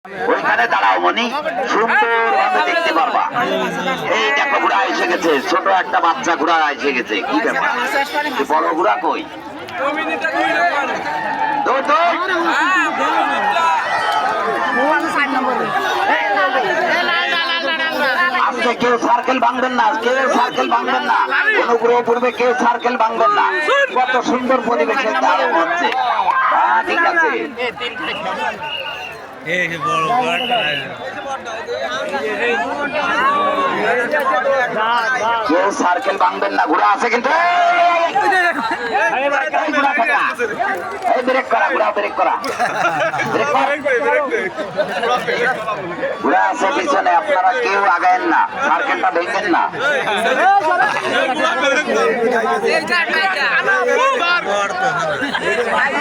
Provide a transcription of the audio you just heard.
ওইখানে দাঁড়াও মনি, সুন্দর ভাবে দেখতে পারবা। এই দেখো ঘোড়া এসে গেছে, ছোট একটা বাচ্চা ঘোড়া এসে গেছে। কি ব্যাপার, বড় ঘোড়া কই? আজকে কেউ সার্কেল ভাঙবেন না, কেউ সার্কেল ভাঙবেন না, অনুগ্রহ পূর্বে কেউ সার্কেল ভাঙবেন না। কত সুন্দর পরিবেশের দারুণ হচ্ছে। ঠিক আছে, কেউ সার্কেল ভাঙবেন না, ঘোড়া আছে কিন্তু। ব্রেক করা, ঘোড়া ব্রেক করা, ঘোড়া আছে পিছনে, আপনারা কেউ আগায়েন না, সার্কেলটা ভেঙেন না। বাইরে